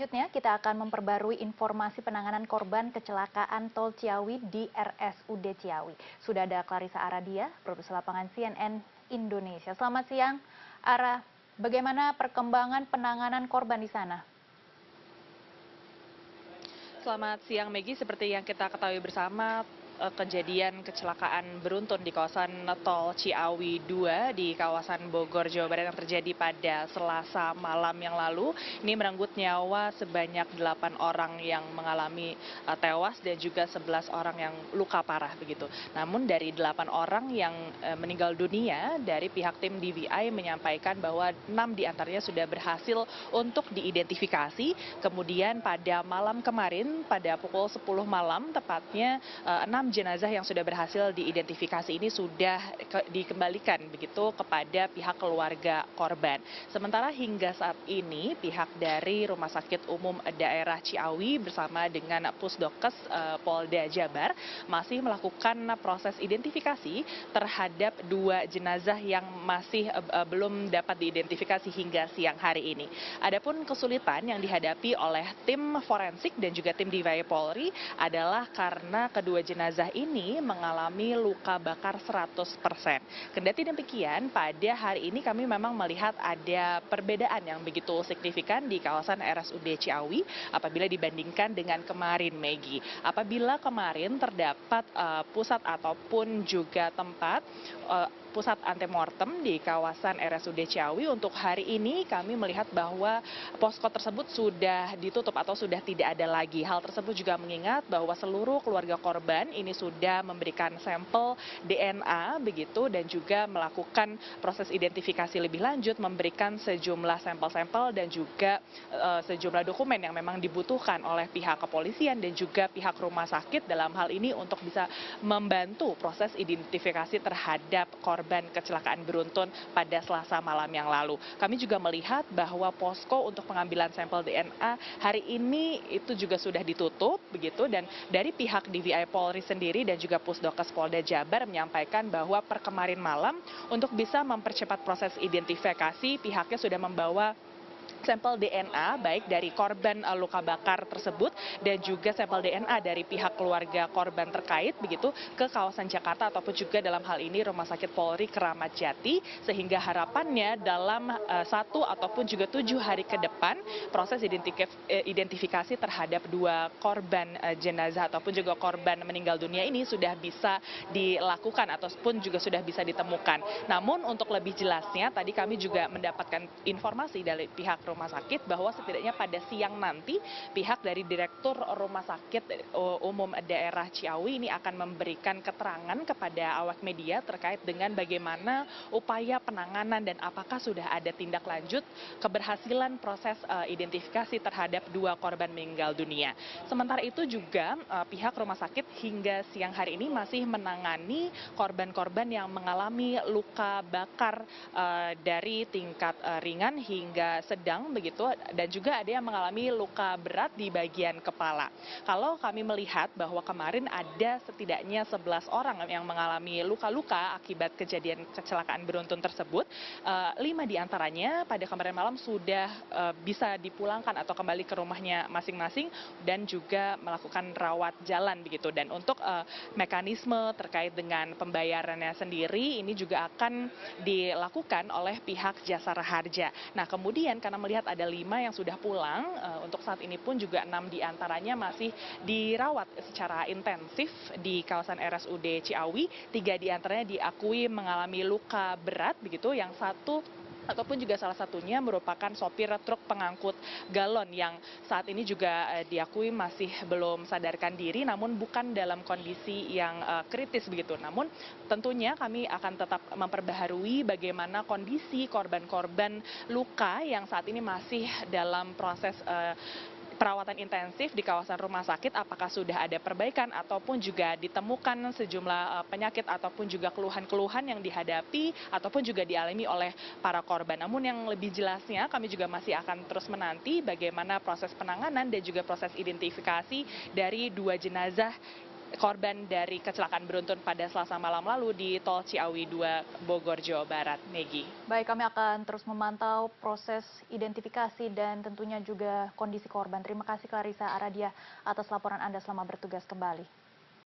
Selanjutnya, kita akan memperbarui informasi penanganan korban kecelakaan tol Ciawi di RSUD Ciawi. Sudah ada Clarissa Aradia, produser lapangan CNN Indonesia. Selamat siang, Ara. Bagaimana perkembangan penanganan korban di sana? Selamat siang Maggie, seperti yang kita ketahui bersama, kejadian kecelakaan beruntun di kawasan tol Ciawi 2 di kawasan Bogor, Jawa Barat yang terjadi pada Selasa malam yang lalu. Ini merenggut nyawa sebanyak 8 orang yang mengalami tewas dan juga 11 orang yang luka parah begitu. Namun dari 8 orang yang meninggal dunia, dari pihak tim DVI menyampaikan bahwa 6 diantaranya sudah berhasil untuk diidentifikasi. Kemudian pada malam kemarin, pada pukul 10 malam tepatnya, 6 jenazah yang sudah berhasil diidentifikasi ini sudah dikembalikan begitu kepada pihak keluarga korban. Sementara hingga saat ini pihak dari Rumah Sakit Umum Daerah Ciawi bersama dengan Pusdokes Polda Jabar masih melakukan proses identifikasi terhadap 2 jenazah yang masih belum dapat diidentifikasi hingga siang hari ini. Adapun kesulitan yang dihadapi oleh tim forensik dan juga tim DVI Polri adalah karena kedua jenazah ini mengalami luka bakar 100%. Kendati demikian, pada hari ini kami memang melihat ada perbedaan yang begitu signifikan di kawasan RSUD Ciawi apabila dibandingkan dengan kemarin, Maggie. Apabila kemarin terdapat pusat ataupun juga tempat pusat antemortem di kawasan RSUD Ciawi, untuk hari ini kami melihat bahwa posko tersebut sudah ditutup atau sudah tidak ada lagi. Hal tersebut juga mengingat bahwa seluruh keluarga korban ini sudah memberikan sampel DNA begitu dan juga melakukan proses identifikasi lebih lanjut, memberikan sejumlah sampel-sampel dan juga sejumlah dokumen yang memang dibutuhkan oleh pihak kepolisian dan juga pihak rumah sakit dalam hal ini untuk bisa membantu proses identifikasi terhadap korban kecelakaan beruntun pada Selasa malam yang lalu. Kami juga melihat bahwa posko untuk pengambilan sampel DNA hari ini itu juga sudah ditutup begitu, dan dari pihak DVI Polri sendiri dan juga Pusdokes Polda Jabar menyampaikan bahwa per kemarin malam untuk bisa mempercepat proses identifikasi pihaknya sudah membawa sampel DNA baik dari korban luka bakar tersebut dan juga sampel DNA dari pihak keluarga korban terkait begitu ke kawasan Jakarta ataupun juga dalam hal ini Rumah Sakit Polri Kramat Jati, sehingga harapannya dalam 1 ataupun juga 7 hari ke depan proses identifikasi terhadap 2 korban jenazah ataupun juga korban meninggal dunia ini sudah bisa dilakukan ataupun juga sudah bisa ditemukan. Namun untuk lebih jelasnya tadi kami juga mendapatkan informasi dari pihak rumah sakit bahwa setidaknya pada siang nanti pihak dari Direktur Rumah Sakit Umum Daerah Ciawi ini akan memberikan keterangan kepada awak media terkait dengan bagaimana upaya penanganan dan apakah sudah ada tindak lanjut keberhasilan proses identifikasi terhadap 2 korban meninggal dunia. Sementara itu juga pihak rumah sakit hingga siang hari ini masih menangani korban-korban yang mengalami luka bakar dari tingkat ringan hingga sedang begitu, dan juga ada yang mengalami luka berat di bagian kepala. Kalau kami melihat bahwa kemarin ada setidaknya 11 orang yang mengalami luka-luka akibat kejadian kecelakaan beruntun tersebut, 5 diantaranya pada kemarin malam sudah bisa dipulangkan atau kembali ke rumahnya masing-masing dan juga melakukan rawat jalan begitu. Dan untuk mekanisme terkait dengan pembayarannya sendiri ini juga akan dilakukan oleh pihak Jasara Harja. Nah kemudian karena melihat ada 5 yang sudah pulang, untuk saat ini pun juga 6 diantaranya masih dirawat secara intensif di kawasan RSUD Ciawi. 3 diantaranya diakui mengalami luka berat begitu, yang satu ataupun juga salah satunya merupakan sopir truk pengangkut galon yang saat ini juga diakui masih belum sadarkan diri, namun bukan dalam kondisi yang kritis begitu. Namun tentunya kami akan tetap memperbaharui bagaimana kondisi korban-korban luka yang saat ini masih dalam proses perawatan intensif di kawasan rumah sakit, apakah sudah ada perbaikan ataupun juga ditemukan sejumlah penyakit ataupun juga keluhan-keluhan yang dihadapi ataupun juga dialami oleh para korban. Namun yang lebih jelasnya kami juga masih akan terus menanti bagaimana proses penanganan dan juga proses identifikasi dari 2 jenazah korban dari kecelakaan beruntun pada Selasa malam lalu di Tol Ciawi 2 Bogor, Jawa Barat. Megi. Baik, kami akan terus memantau proses identifikasi dan tentunya juga kondisi korban. Terima kasih Clarissa Aradia atas laporan Anda, selamat bertugas kembali.